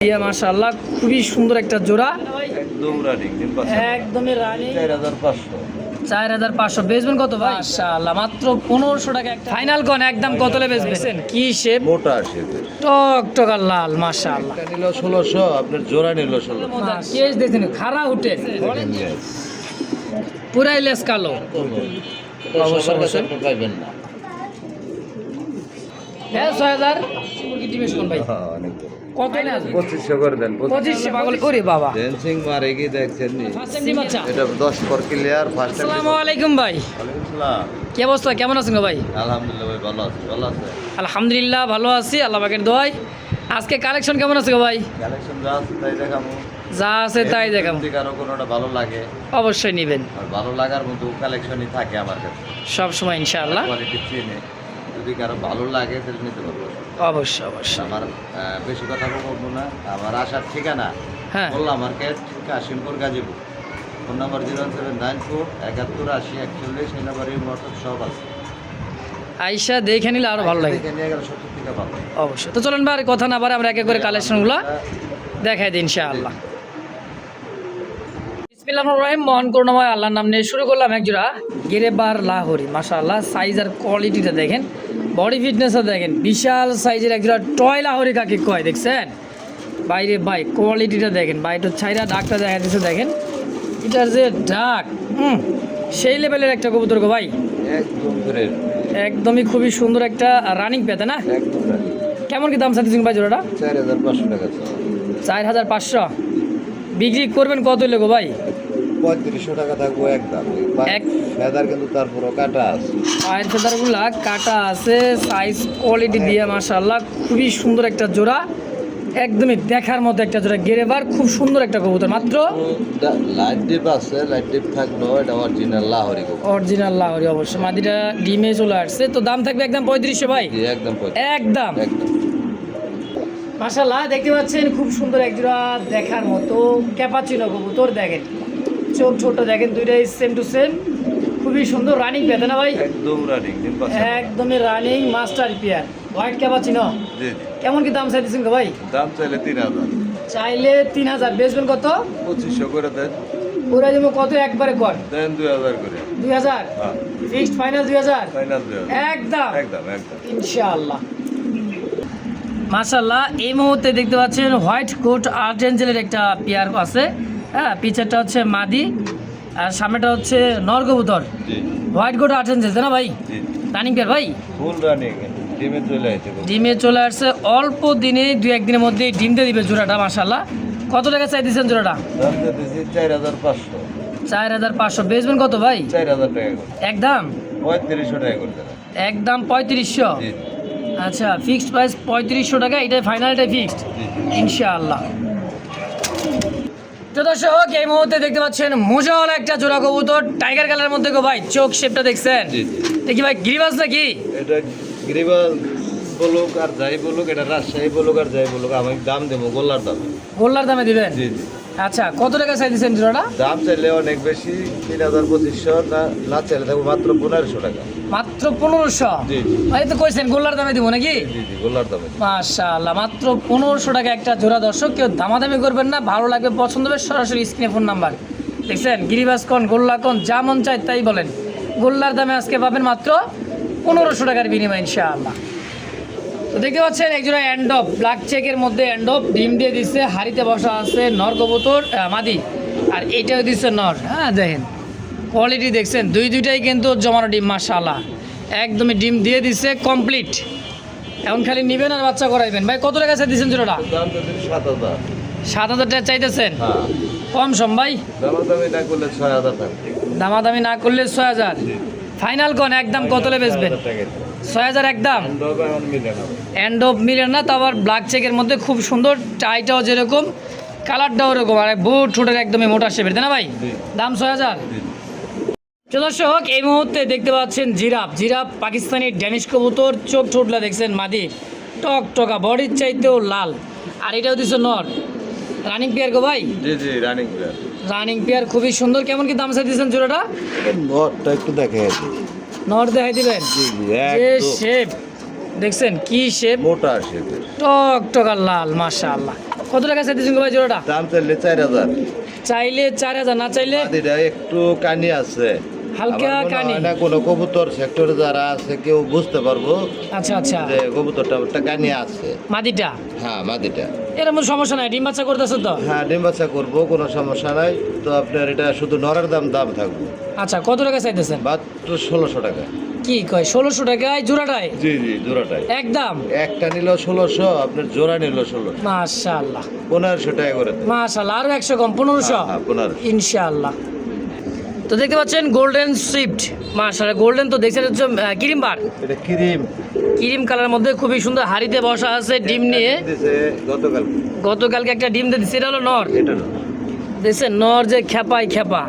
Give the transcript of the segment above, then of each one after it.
মাশাআল্লাহ খুবই সুন্দর একটা জোড়া, একদম রানিং একদমই রানিং। 4500 বেচবেন কত ভাই? মাশাআল্লাহ মাত্র 1500 টাকা একটা ফাইনাল কোন একদম কত লে বেচবেন? কি শেপ? মোটা শেপের টক টকা লাল মাশাআল্লাহ। এটা নিল 1600, আপনার জোড়া নিল 1600। কেস দেখেন খাড়া উঠে পুরাই লেস কালো। অবশ্যই অবশ্যই পাইবেন না। হ্যাঁ 6000 মুরগি ডিমেশ কোন ভাই? হ্যাঁ অনেক কত না? 2500 করে দেন। 2500 পাগল করে বাবা। ড্যান্সিং মারে কি দেখছেন নি? ফার্স্ট টাইম বাচ্চা। এটা 10 পর ক্লিয়ার ফার্স্ট টাইম। আসসালামু আলাইকুম ভাই। ওয়ালাইকুম সালাম। কি অবস্থা, কেমন আছেন গো ভাই? আলহামদুলিল্লাহ ভাই ভালো আছি। ভালো আছে? আলহামদুলিল্লাহ ভালো আছি, আল্লাহ পাকের দোয়ায়। আজকে কালেকশন কেমন আছে গো ভাই? কালেকশন যা আছে তাই দেখাবো। যা আছে তাই দেখাবো। যদি কারো কোনোটা ভালো লাগে অবশ্যই নেবেন, আর ভালো লাগার মতো কালেকশনই থাকে আমার কাছে সব সময় ইনশাআল্লাহ। কোয়ালিটি চিনে যদি কারো ভালো লাগে তাহলে নিতে পারবো। অবশ্যই অবশ্যই। আমার বেশি কথা বলবো না। আমার আসার ঠিকানা হ্যাঁ বললাম market Kashimpur Gazipur. Phone number 07941 7180 এই নাম্বারে মোটর সব আছে। আইসা দেখে নিলে আরো ভালো লাগে। এখানে 1170 টাকা পাবো। অবশ্যই। তো চলুন ভাই কথা না বারে আমরা একে করে কালেকশনগুলো দেখাই দিই ইনশাআল্লাহ। বিসমিল্লাহির রহমানির রহিম। মহান করুণাময় আল্লাহর নাম নিয়ে শুরু করলাম এক জোড়া গেরেবার লাহোরি। মাশাআল্লাহ সাইজ আর কোয়ালিটিটা দেখেন, বডি ফিটনেসটা দেখেন, বিশাল সাইজের এক জোড়া টয় লাহোরি কাকে কয় দেখছেন? বাইরে ভাই কোয়ালিটিটা দেখেন, বাইরে ছাইরা ডাকটা দেখা দিচ্ছে দেখেন, এটার যে ডাক সেই লেভেলের একটা কবুতর গো ভাই। একদম করে একদমই খুবই সুন্দর একটা রানিং পেতে না? একদম রানি। কেমন কি দাম চাইতেছেন ভাই জোড়াটা? 4500 টাকা। 4500 বিক্রি করবেন কত হইলে গো ভাই? 3500 টাকা থাকবো একদম। এক ফেদার কিন্তু তারপরও কাটা আছে। পায়ের ফেদারগুলা কাটা আছে, সাইজ কোয়ালিটি দিয়ে মাশাআল্লাহ খুবই সুন্দর একটা জোড়া, একদমই দেখার মতো একটা জোড়া গেরেবার, খুব সুন্দর একটা কবুতর। মাত্র লাইট ডিপ আছে, লাইট ডিপ থাকলো এটা অরিজিনাল লাহোরি কবুতর। অরিজিনাল লাহোরি অবশ্য। মাদিটা ডিমে চলে আসছে, তো দাম থাকবে একদম 3500 ভাই। জি একদম একদম একদম। মাশাআল্লাহ দেখতে পাচ্ছেন খুব সুন্দর এক জোড়া দেখার মতো ক্যাপাচিনো কবুতর। দেখেন চোখ ছোট দেখেন, দুইটাই সেম টু সেম, খুবই সুন্দর রানিং পেতে না ভাই? একদম রানিং। একদমই running master pair white cappuccino. জি জি। কেমন কি দাম চাইতেছেন গো ভাই? দাম চাইলে 3000। চাইলে 3000, বেচবেন কত? 2500 করে দেন। ওরা যেমন কত একবারে কর? দেন 2000 করে। 2000 হ্যাঁ ফিক্সড ফাইনাল 2000 ফাইনাল 2000 একদম একদম একদম ইনশাআল্লাহ। মাশাআল্লাহ এই মুহূর্তে দেখতে পাচ্ছেন হোয়াইট কোট আর্জেঞ্জেলের একটা পেয়ার আছে। হ্যাঁ পিছেরটা হচ্ছে মাদি আর সামনেটা হচ্ছে নর কবুতর। জি হোয়াইট কোট আর্জেঞ্জেল তাই না ভাই? জি। রানিং পেয়ার ভাই, ফুল রানিং। ডিমে চলে আসছে। ডিমে চলে আসছে অল্প দিনে, দু একদিনের মধ্যে ডিম দিয়ে দিবে জোড়াটা। মাশাআল্লাহ কত টাকা চাইতেছেন জোড়াটা? দাম দিতেছি 4500। 4500, বেচবেন কত ভাই? 4000 টাকা করে। একদম 3500 টাকা করে দেন। একদম 3500। জি আচ্ছা ফিক্সড প্রাইস 3500 টাকা, এটাই ফাইনাল, এটাই ফিক্সড জি। ইনশাআল্লাহ। তো দর্শক এই মুহূর্তে দেখতে পাচ্ছেন মোজাওয়াল একটা জোড়া কবুতর টাইগার কালারের মধ্যে গো ভাই, চোখ শেপটা দেখছেন? জি জি। দেখি ভাই গিরিবাজ নাকি? এটা গিরিবাল বলুক আর যাই বলুক, এটা রাজশাহী বলুক আর যাই বলুক, আমি দাম দেবো গোল্লার দাম। গোল্লার দামে দিবেন? জি জি। আচ্ছা কত টাকা চাইতেছেন জোড়াটা? দাম চাইলে অনেক বেশি, 3500 না চাইলে থাকবো মাত্র 1500 টাকা। মাত্র 1500? জি জি ভাই তো কইছেন গোল্লার দামে দিব নাকি? জি জি গোল্লার দামে। মাশাআল্লাহ মাত্র 1500 টাকা একটা জোড়া। দর্শক কেউ দামাদামি করবেন না, ভালো লাগবে পছন্দ হবে সরাসরি স্ক্রিনে ফোন নাম্বার দেখছেন। গিরিবাজ কোন গোল্লা কোন যা মন চায় তাই বলেন, গোল্লার দামে আজকে পাবেন মাত্র 1500 টাকার বিনিময় ইনশাআল্লাহ। তো দেখতে পাচ্ছেন এক জোড়া অ্যান্ডপ ব্ল্যাক চেকের মধ্যে অ্যান্ডপ ডিম দিয়ে দিচ্ছে, হাড়িতে বসা আছে নর কবুতর মাদি, আর এইটাও দিচ্ছে নর। হ্যাঁ দেখেন কোয়ালিটি দেখছেন, দুইটাই কিন্তু জমানো ডিম মাশাআল্লাহ, একদমই ডিম দিয়ে দিচ্ছে কমপ্লিট। এখন খালি নিবেন আর বাচ্চা করাইবেন। ভাই কত টাকা চাইতেছেন জোড়াটা? দাম তো 7000। 7000 টাকা চাইতেছেন? হ্যাঁ কম সম ভাই? দামাদামি না করলে 6000 টাকা। দামাদামি না করলে 6000 ফাইনাল কোন একদম কত লে বেচবেন? 6000 একদম। এন্ড অফ মিলে না, তো আবার ব্ল্যাক চেকের মধ্যে খুব সুন্দর, টাইটাও যেরকম কালারটাও ওরকম, আর বুট ঠোঁটের একদমই মোটা শেপের তাই না ভাই? দাম 6000। দর্শক এই মুহূর্তে দেখতে পাচ্ছেন জিরাফ পাকিস্তানি ড্যানিশ কবুতর, চোখ ঠোঁটলা দেখছেন মাদি, টক টকা, বডির চাইতেও লাল, আর এটাও দিচ্ছে নর। রানিং পেয়ার গো ভাই? জি জি রানিং পেয়ার। রানিং পেয়ার খুবই সুন্দর। কেমন কি দাম চাইতেছেন জোড়াটা? নটটা একটু দেখে। নর দেখাই দিবেন? জি জি যে শেপ দেখছেন কি শেপ, মোটা শেপের। টক টকা লাল, মাশাআল্লাহ। কত টাকা চাইতেছেন ভাই জোড়াটা? দাম চাইলে 4000। চাইলে 4000, না চাইলে মাদিটা একটু কানি আছে, হালকা আমার মনে কানি। হয় না কোনো কবুতর সেক্টরে যারা আছে কেউ বুঝতে পারবো আচ্ছা আচ্ছা, যে কবুতরটা একটা কানি আছে। মাদিটা হ্যাঁ মাদিটা। এরকম সমস্যা নাই, ডিম বাচ্চা করতেছে তো? হ্যাঁ ডিম বাচ্চা করবো, কোনো সমস্যা নাই। তো আপনার এটা শুধু নরের দাম থাকবে আচ্ছা, কত টাকা চাইতেছেন? মাত্র 1600 টাকা। কি কয় 1600 টাকায় জোড়াটায়? জি জি জোড়াটাই একদম। একটা নিল 1600, আপনার জোড়া নিল 1600। মাশাআল্লাহ 1500 টাকা করে দেব। মাশাআল্লাহ, আরো 100 কম, 1500 হ্যাঁ 1500। ইনশাআল্লাহ। তো দেখতে পাচ্ছেন গোল্ডেন সুইফট, মাশাআল্লাহ গোল্ডেন তো দেখছেন হচ্ছে ক্রিম বার, এটা ক্রিম ক্রিম কালার মধ্যে খুবই সুন্দর, হাড়িতে বসা আছে ডিম নিয়ে। দিছে গতকাল। গতকালকে একটা ডিম দিয়ে দিচ্ছে, এটা হলো নর। এটা না, দেখছেন নর যে খেপাই খেপা।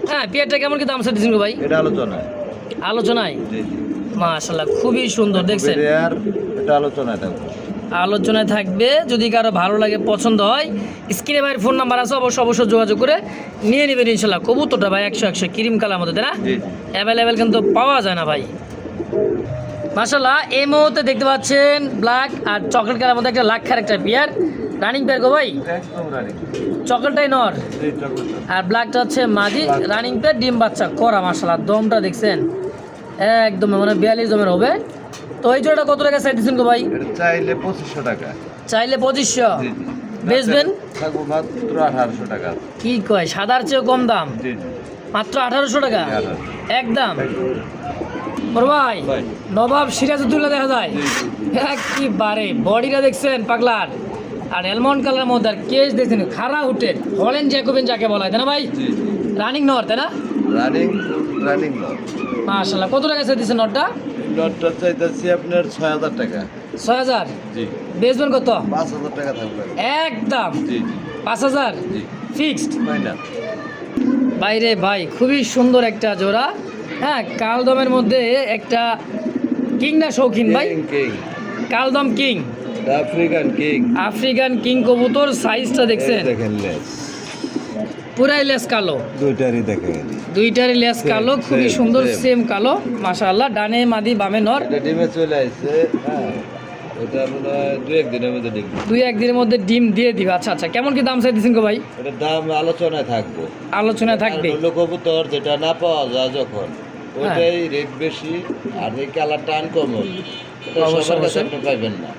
হ্যাঁ, পেয়ারটা কেমন কি দাম চাইতেছেন গো ভাই? এটা আলোচনা। আলোচনায়? জি জি মাশাআল্লাহ খুবই সুন্দর, দেখছেন আর এটা আলোচনায় থাকবে। আলোচনায় থাকবে। যদি কারো ভালো লাগে, পছন্দ হয়, স্ক্রিনে ভাইয়ের ফোন নাম্বার আছে, অবশ্যই যোগাযোগ করে নিয়ে নেবেন ইনশাল্লাহ। কবুতরটা ভাই 100 ক্রিম কালার মধ্যে, তাই না? জি জি অ্যাভেলেবেল কিন্তু পাওয়া যায় না ভাই। মাশাআল্লাহ এই মুহূর্তে দেখতে পাচ্ছেন ব্ল্যাক আর চকলেট কালার মধ্যে একটা লাক্ষার একটা পেয়ার, রানিং পেয়ার গো ভাই। একদম রানি। চকলেটটাই নর জি চকলেট। আর ব্ল্যাকটা হচ্ছে মাদি, রানিং পেয়ার, ডিম বাচ্চা করা। মাশাআল্লাহ দমটা দেখছেন একদম মানে 42 দমের হবে। তো এই জোড়াটা কত টাকা চাইতেছেন গো ভাই? এটা চাইলে 2500 টাকা। চাইলে 2500, জি জি বেচবেন? থাকবো মাত্র 1800 টাকা। কি কয়, সাদার চেয়েও কম দাম, জি জি মাত্র 1800 টাকা 1800 একদম। বড় ভাই ভাই। নবাব সিরাজউদ্দৌলা দেখা যায় জি জি একেবারে, বডিটা দেখছেন পাগলার, আর অ্যালমন্ড কালার মধ্যে, আর কেস দেখছেন খাড়া উঠে, হলেন জ্যাকোবিন যাকে বলা হয়, তাই না ভাই? জি রানিং নর, তাই না? Running running not. মাশাআল্লাহ কত টাকা চাইতেছে নরটা? নটটা চাইতেছি আপনার 6000 টাকা। 6000, জি বেচবেন কত? 5000 টাকা থাকবে। একদম জি জি 5000 জি ফিক্সড। ফাইনাল। বাইরে ভাই খুবই সুন্দর একটা জোড়া। হ্যাঁ, কালদমের মধ্যে একটা কিং না শৌখিন ভাই? কিং কিং কালদম king, African king. African king কবুতর, সাইজটা দেখছেন দেখেন লেস, পুরাই লেস কালো, দুইটারই দেখেন। দুইটারই লেস কালো, খুবই same, সুন্দর, same. সেম কালো মাশাআল্লাহ। ডানে মাদি বামে নর, এটা ডিমে চলে আসছে। হ্যাঁ এটা মনে হয় 2-1 দিনের মধ্যে ডিম। 2-1 দিনের মধ্যে ডিম দিয়ে দিবে। আচ্ছা আচ্ছা, কেমন কি দাম চাইতেছেন গো ভাই? এটার দাম আলোচনায় থাকবে। আলোচনায় থাকবে। আর হলো কবুতর যেটা না পাওয়া যায় যখন, ওইটাই রেট বেশি, আর এই কালারটা আনকমন, এটা অবশ্যই, সবার কাছে অবশ্যই। আপনি পাইবেন না।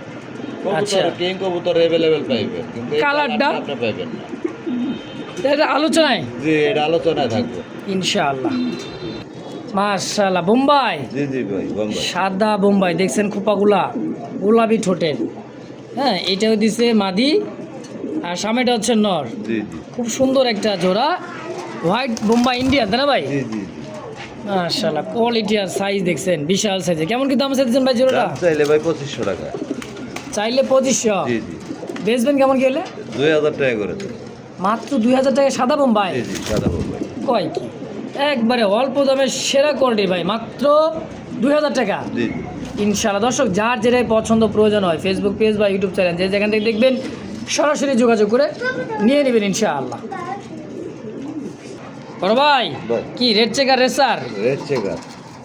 আচ্ছা। কবুতর কিং কবুতর অ্যাভেলেবেল পাইবেন, কিন্তু এই কালারটা? কালারটা আপনি পাইবেন না। এটা আলোচনায় জি এটা আলোচনায় থাকবে। ইনশাআল্লাহ। মাশাআল্লাহ বোম্বাই, জি জি ভাই বোম্বাই। সাদা বোম্বাই দেখছেন, খোপাগুলা গোলাপি ঠোঁটের। হ্যাঁ, এটাও দিছে মাদি আর সামনেটা হচ্ছে নর। জি জি খুব সুন্দর একটা জোড়া, হোয়াইট বোম্বাই ইন্ডিয়ান, তাই না ভাই? জি জি মাশাআল্লাহ কোয়ালিটি আর সাইজ দেখছেন বিশাল সাইজে। কেমন কি দাম চাইতেছেন ভাই জোড়াটা? দাম চাইলে ভাই 2500 টাকা। চাইলে 2500, জি জি বেচবেন কেমন কি হলে? 2000 টাকা করে দেন। মাত্র 2000 টাকা সাদা বোম্বাই? জি জি সাদা বোম্বাই। কয় কি, একবারে অল্প দামে সেরা কোয়ালিটি ভাই, মাত্র 2000 টাকা জি ইনশাআল্লাহ। দর্শক যার যেটাই পছন্দ প্রয়োজন হয়, ফেসবুক পেজ বা ইউটিউব চ্যানেল যে যেখান থেকে দেখবেন, সরাসরি যোগাযোগ করে নিয়ে নেবেন ইনশাআল্লাহ। বড় ভাই ভাই। কি red checker racer? Red checker.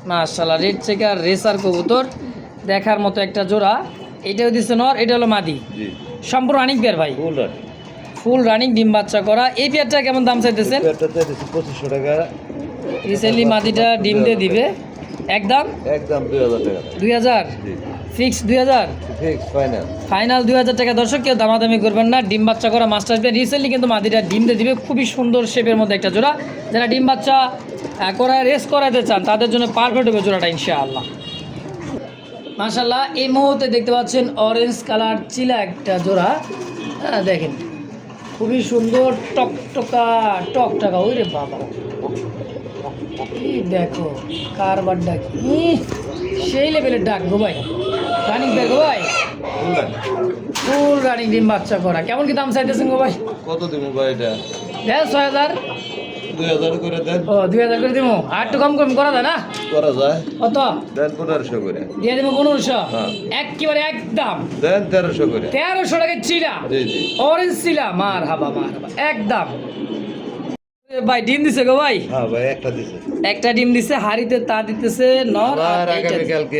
মাশাআল্লাহ রেড চেকার রেসার কবুতর দেখার মতো একটা জোড়া। এটাও দিচ্ছে নর, এটা হলো মাদি, জি সম্পূর্ণ রানিং পেয়ার ভাই, ফুল রান। ফুল রানিং ডিম বাচ্চা করা। এই পেয়ারটা কেমন দাম চাইতেছেন? এটা চাইতেছি 2500 টাকা। রিসেন্টলি মাদিটা ডিম দিয়ে দিবে, একদম একদম 2000 টাকা। 2000 জি ফিক্স, 2000 ফিক্স ফাইনাল। ফাইনাল 2000 টাকা। দর্শক কেউ দামাদামি করবেন না, ডিম বাচ্চা করা মাস্টার পেয়ার। রিসেন্টলি কিন্তু মাদিটা ডিম দিয়ে দিবে, খুবই সুন্দর শেপের মধ্যে একটা জোড়া। যারা ডিম বাচ্চা করায় রেস করাতে চান তাদের জন্য পারফেক্ট হবে জোড়াটা ইনশাআল্লাহ। মাশাআল্লাহ এই মুহূর্তে দেখতে পাচ্ছেন অরেঞ্জ কালার চিলা একটা জোড়া। হ্যাঁ দেখেন খুবই সুন্দর, টকটকা ওই রে বাবা, এই দেখো কারবার ডাক, সেই লেভেলের ডাক গো ভাই, রানিং পেয়ার গো ভাই, ফুল রানিং ডিম বাচ্চা করা। কেমন কি দাম চাইতেছেন গো ভাই? কত দিব ভাই এটা? দেন 6000, 2000 করে দেন। ও 2000 করে দিব, আর একটু কম করা যায় না? করা যায়। কত দেন 1500 করে। দিয়ে দেবো? 1500, হ্যাঁ। একেবারে একদম দেন 1300 করে। 1300 টাকা চিলা, জি জি অরেঞ্জ চিলা, মার হাবা একদম। ভাই ডিম দিছে গো ভাই, হ্যাঁ ভাই একটা দিছে। একটা ডিম দিছে, হাড়িতে তা দিতেছে নর, আর আর এইটা আগামী কালকে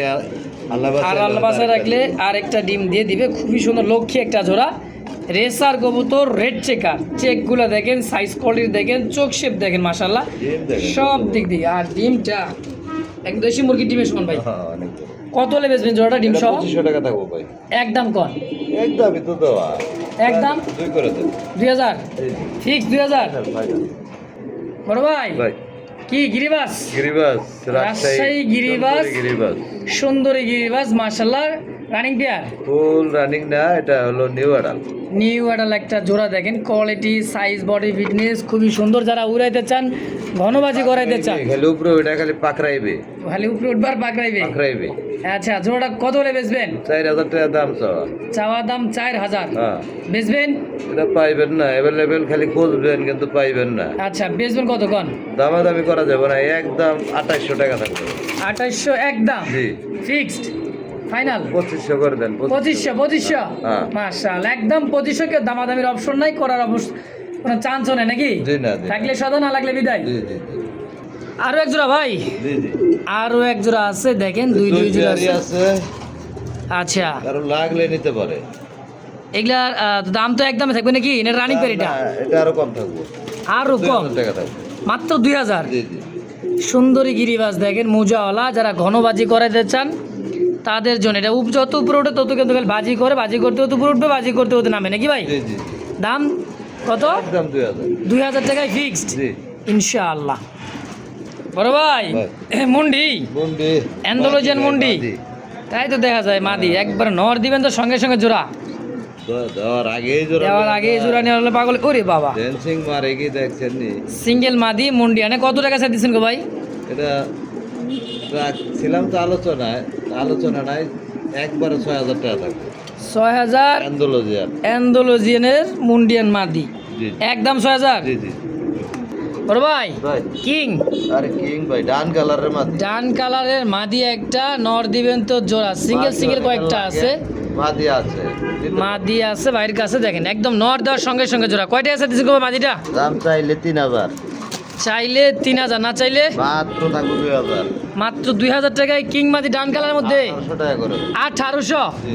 আর আল্লাহ বাসায় রাখলে আর একটা ডিম দিয়ে দিবে। খুবই সুন্দর লক্ষ্মী একটা জোড়া রেসার কবুতর, রেড চেকার। চেকগুলো দেখেন, সাইজ কোয়ালিটি দেখেন, চোখ শেপ দেখেন, মাশাআল্লাহ সব দিক দিয়ে। আর ডিমটা এক দেশি মুরগির ডিমের সমান ভাই। কত হলে বেচবেন জোড়াটা ডিম সহ? 2500 টাকা থাকবো ভাই। একদম কন, একদমই তো দেওয়া। একদম 2 করে দেন। 2000 ফিক্স 2000। বড় ভাই ভাই কি গিরিবাস? গিরিবাস, রাজশাহী গিরিবাস, গিরিবাস সুন্দরী গিরিবাস, মাশাআল্লাহ রানিং পেয়ার। ফুল রানিং না, এটা হলো নিউ অ্যাডাল। নিউ অ্যাডাল একটা জোড়া দেখেন, কোয়ালিটি, সাইজ, বডি ফিটনেস খুবই সুন্দর। যারা উড়াইতে চান, ঘনবাজি করাইতে চান, খালি উপরে ওটা খালি পাকড়াইবে, খালি উপরে উঠবার পাকড়াইবে। পাকড়াইবে। আচ্ছা জোড়াটা কত হলে বেচবেন? 4000 টাকা দাম চাওয়া। চাওয়া দাম 4000, হ্যাঁ বেচবেন? এটা পাইবেন না, অ্যাভেলেবেল খালি খুঁজবেন কিন্তু পাইবেন না। আচ্ছা বেচবেন কত কন? দামাদামি করা যাবে না, একদম 2800 টাকা থাকবে। 2800 একদম জি, ফিক্সড ফাইনাল? 2500 করে দেন। 2500 হ্যাঁ। মাশাআল্লাহ একদম 2500। কেউ দামাদামির অপশন নাই, করার কোনো চান্সও নেই নাকি? জি না, জি থাকলে সদা, না লাগলে বিদায়। জি জি জি আরো এক জোড়া ভাই, জি জি। আরো এক জোড়া আছে দেখেন, দুই জোড়া পেয়ারই আছে। আছে, আচ্ছা কারো লাগলে নিতে পারে। এগুলার দাম তো একদমই থাকবে নাকি? এটা রানিং পেয়ার, এটা না, এটা আরো কম থাকবে, আরো কম, 2000 টাকা থাকবে মাত্র 2000। জি জি। সুন্দরী গিরিবাস দেখেন, মোজাওয়ালা। যারা ঘনবাজি করাইতে চান তাদের জন্য এটা যত উপরে ওঠে তত কিন্তু বাজি করে, বাজি করতে হতে উপরে উঠবে, বাজি করতে হতে নামে নাকি ভাই? জি জি। দাম কত? একদম 2000। 2000 টাকায় ফিক্সড জি ইনশাআল্লাহ। বড় ভাই মুন্ডি, মুন্ডি অ্যান্ডালুজিয়ান মুন্ডি, তাই তো দেখা যায় মাদি। একবার নর দিবেন তো সঙ্গে সঙ্গে জোড়া দেওয়ার আগেই জোড়া, দেওয়ার আগে জোড়া নিয়ে হলে পাগল। ওরে বাবা, ড্যান্সিং মারে কি দেখছেন নি? সিঙ্গেল মাদি মুন্ডি আনে কত টাকা চাই দিচ্ছেন গো ভাই? এটা রাখছিলাম তো আলোচনা নাই, একবারে 6000 টাকা থাকবে। 6000 অ্যান্ডালুজিয়ান। অ্যান্ডালুজিয়ানের মুন্ডিয়ান মাদি, জি একদম 6000। জি জি। বড় ভাই ভাই কিং, আরে কিং ভাই, ডান কালারের মাদি। ডান কালারের মাদি একটা, নর দিবেন তো জোড়া। সিঙ্গেল কয়েকটা আছে, মাদি আছে, মাদি আছে ভাইয়ের কাছে। দেখেন একদম নর দেওয়ার সঙ্গে সঙ্গে জোড়া। কয়টা আছে দিচ্ছেন গো মাদিটা? দাম চাইলে 3000, চাইলে 3000, না চাইলে মাত্র থাকবে 2000। মাত্র 2000 টাকায় কিং মাদি ডান কালারের মধ্যে 800 টাকা করে। 1800 জি।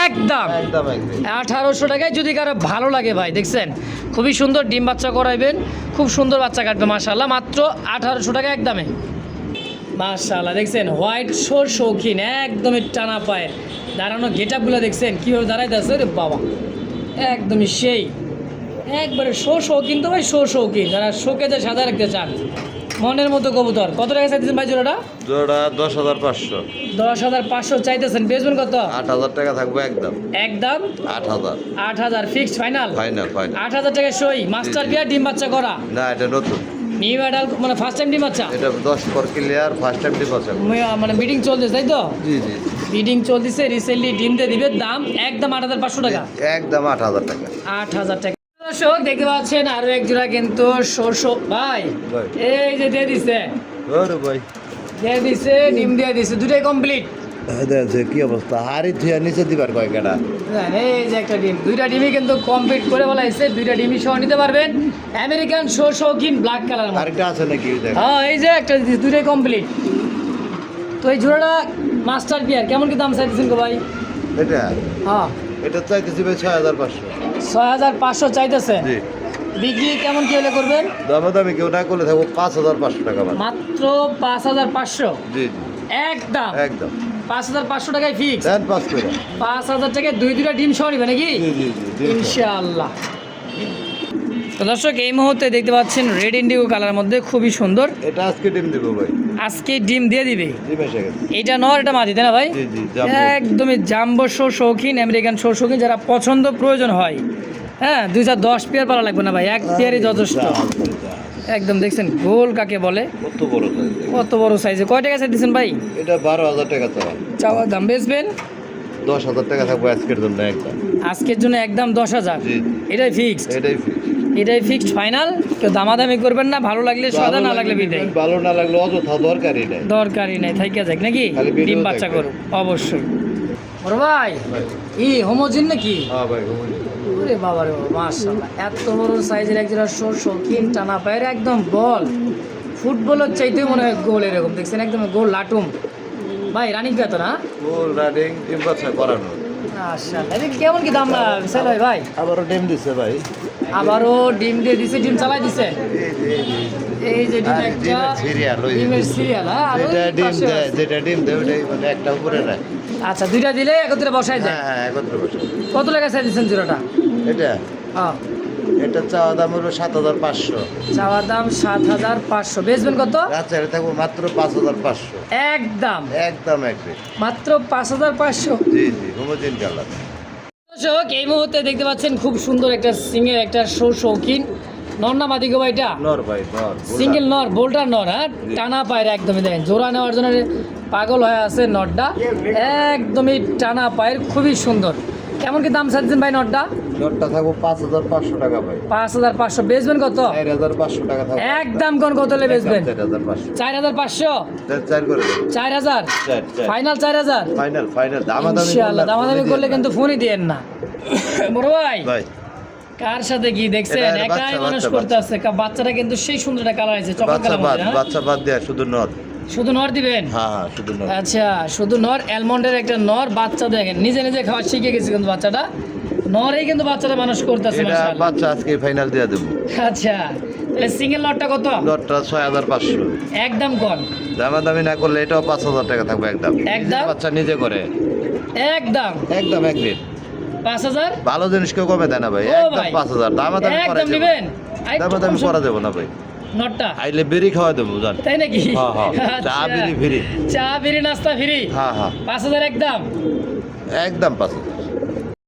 একদম একদম একদম। 1800 টাকায়। যদি কারো ভালো লাগে ভাই, দেখছেন খুবই সুন্দর ডিম বাচ্চা করাইবেন, খুব সুন্দর বাচ্চা কাটবে মাশাআল্লাহ। মাত্র 1800 টাকা একদমে মাশাআল্লাহ। দেখছেন হোয়াইট শোর শৌখিন, একদমই টানা পায়ের, দাঁড়ানো গেটআপগুলো দেখছেন কীভাবে দাঁড়াইতে আছে রে বাবা, একদমই সেই একবারে শৌখিন তো ভাই, শৌখিন। যারা শোকে যে সাজা রাখতে চান মনের মতো কবুতর। কত টাকা চাইতেছেন ভাই জোড়াটা? জোড়া 10500। 10500 চাইতেছেন, বেচবেন কত? 8000 টাকা থাকবে একদম। একদম 8000। 8000 ফিক্সড ফাইনাল? Final final. 8000 টাকা সই। মাস্টার বিয়ার ডিম বাচ্চা করা না, এটা নতুন, নিউ অ্যাডাল, মানে ফার্স্ট টাইম ডিম বাচ্চা। এটা 10 পর ক্লিয়ার, ফার্স্ট টাইম ডিপোজিট। মানে বিডিং চলতেছে তাই তো? জি জি। বিডিং চলতেছে, রিসেন্টলি ডিম দিয়ে দিবে। দাম একদম 8500 টাকা। একদম 8000 টাকা। 8000 টাকা। দর্শক দেখতে পাচ্ছেন আরো এক জোড়া কিন্তু সরষো ভাই, ভাই। এই যে দিয়ে দিছে, ওরে ভাই, দিয়ে দিছে, ডিম দিয়ে দিছে, দুটাই কমপ্লিট। দেখছে কি অবস্থা, হাড়ি থুয়া নিচে দিবার কয়টা। এই যে একটা ডিম, দুইটা ডিমই কিন্তু কমপ্লিট করে বলা হয়েছে, দুইটা ডিমই সহ নিতে পারবেন। আমেরিকান শৌখিন ব্ল্যাক কালার। আরেকটা আছে নাকি দেখ? হ্যাঁ এই যে একটা দিছি, দুইটাই কমপ্লিট। তো এই জোড়াটা মাস্টার বিয়ার কেমন কি দাম চাইতেছেন গো ভাই? এটা হ্যাঁ এটা চাইতেছি ভাই 6500। 6500 চাইতেছেন। জি। বিক্রি কেমন কি হলে করবেন? দামাদামি কেউ না করলে থাকবো 5500 টাকা মাত্র 5500। জি জি। একদম একদম 5500 টাকায় ফিক্স। দেন 5 করে। 5000 টাকায় দুইটা ডিম সহ নিবে নাকি? জি জি জি। ইনশাআল্লাহ। তো দর্শক এই মুহূর্তে দেখতে পাচ্ছেন রেড ইন্ডিগো কালার মধ্যে, খুবই সুন্দর। এটা আজকে ডিম দেবো ভাই। আজকে ডিম দিয়ে দিবে। ডিম এসে গেছে। এটা নর, এটা মাদি তাই না ভাই? জি জি। জাম্বো। একদমই জাম্বো শৌখিন, আমেরিকান শৌখিন। যারা পছন্দ প্রয়োজন হয়, হ্যাঁ 210 পেয়ার পালা লাগবে না ভাই, এক পেয়ারই যথেষ্ট। একদম দেখছেন গোল কাকে বলে, কত বড় সাইজ, কত বড় সাইজে। কয় টাকা চাইতেছেন ভাই? এটা 12000 টাকা চাওয়া। চাওয়া দাম, বেচবেন? 10000 টাকা থাকবো আজকের জন্য একদম। আজকের জন্য একদম 10000। জি। এটাই ফিক্সড, এটাই ফিক্স। এটাই ফিক্সড ফাইনাল। কেউ দামাদামি করবেন না, ভালো লাগলে সাদা, না লাগলে বিদায়। ভালো না লাগলে অযথা দরকারই নাই। দরকারই নাই, থাইকা যাক নাকি? খালি ভিডিও ডিম বাচ্চা দেখবেন। করুক অবশ্যই। বড় ভাই ই হোমোজিন নাকি? হ্যাঁ ভাই ঘুমিয়ে। ওরে বাবা রে বাবা, মাশাআল্লাহ এত বড় সাইজের এক জোড়া শৌখিন টানা পায়ের, একদম বল ফুটবলের চাইতেও মনে হয় গোল। এরকম দেখছেন একদম গোল লাটুম, ভাই রানিং কত না? ফুল রানিং 3 বছর করানো। মাশাআল্লাহ। এটা কেমন কি দাম সেল হয় ভাই? আবারও ডিম দিছে ভাই। আবারও ডিম দিয়ে দিছে, ডিম চালাই দিছে। এই যে ডিম আর একটা ডিমের সিরিয়াল ওই ডিমের সিরিয়াল, হ্যাঁ। আর ওই যেটা ডিম পাশে দেয়, আছে। যেটা ডিম দেয় ওটাই মানে একটা উপরে রাখে। আচ্ছা, দুইটা দিলে একত্রে বসাই দেয়। হ্যাঁ হ্যাঁ, একত্রে বসে। কত টাকা চাই দিচ্ছেন জোড়াটা? এটা হ্যাঁ, এটা চাওয়া দাম হলো 7500। চাওয়া দাম 7500, বেচবেন কত? রাজশাহী থাকবো মাত্র 5500। একদম একদম এক রেট। মাত্র 5500। জি জি, হোমোজেন কালার। দর্শক, এই মুহূর্তে দেখতে পাচ্ছেন খুব সুন্দর একটা সিংয়ের একটা শৌখিন নর না মাদি গো ভাই? এটা নর ভাই, নর। সিঙ্গেল নর, বোল্টার নর, হ্যাঁ। টানা পায়ের একদমই দেখেন, জোড়া নেওয়ার জন্য পাগল হয়ে আছে নরটা, একদমই টানা পায়ের, খুবই সুন্দর। কেমন কি দাম চাচ্ছেন ভাই নরটা? নরটা থাকবো 5500 টাকা ভাই। 5500, বেচবেন কত? 4500 টাকা থাকবে। একদম কোন কত হলে বেচবেন? 4500। 4500, 4 করে দেন। 4000, 4 ফাইনাল 4000। ফাইনাল ফাইনাল দামাদামি ইনশাআল্লাহ, দামাদামি করলে কিন্তু ফোনই দিয়েন না বড় ভাই। ভাই কার সাথে কি দেখছেন, এটা একাই বাচ্চা, মানুষ বাচ্চা, করতে আছে। বাচ্চাটা কিন্তু সেই সুন্দর একটা কালার আছে, চকলেট বাচ্চা কালার বাদ, মধ্যে, হ্যাঁ? বাচ্চা বাদ দেয়া শুধু নর। শুধু নর দিবেন? হ্যাঁ হ্যাঁ, শুধু নর। আচ্ছা, শুধু নর, অ্যালমন্ডের একটা নর বাচ্চা, দেখেন নিজে নিজে খাওয়া শিখে গেছে কিন্তু বাচ্চাটা, নরেই কিন্তু বাচ্চাটা মানুষ করতেছে এটা মাশাআল্লাহ। বাচ্চা আজকে ফাইনাল দিয়ে দেবো। আচ্ছা, তাহলে সিঙ্গেল নরটা কত? নরটা 6500। একদম কম, দামাদামি না করলে এটাও 5000 টাকা থাকবে একদম। একদম? বাচ্চা নিজে করে একদম একদম এক রেট। 5000। ভালো জিনিস কেউ কমে দেয় না ভাই, ও একদম ভাই, 5000। দামাদামি করা একদম যাবে নেবেন? দামাদামি করা যাবে না ভাই। নরটা আইলে বেরি খাওয়া দেবো জান। তাই নাকি? হ্যাঁ হ্যাঁ, চা আচ্ছা। বিড়ি ফ্রি। চা বিড়ি নাস্তা ফ্রি। হ্যাঁ হ্যাঁ, 5000 একদম। একদম 5000।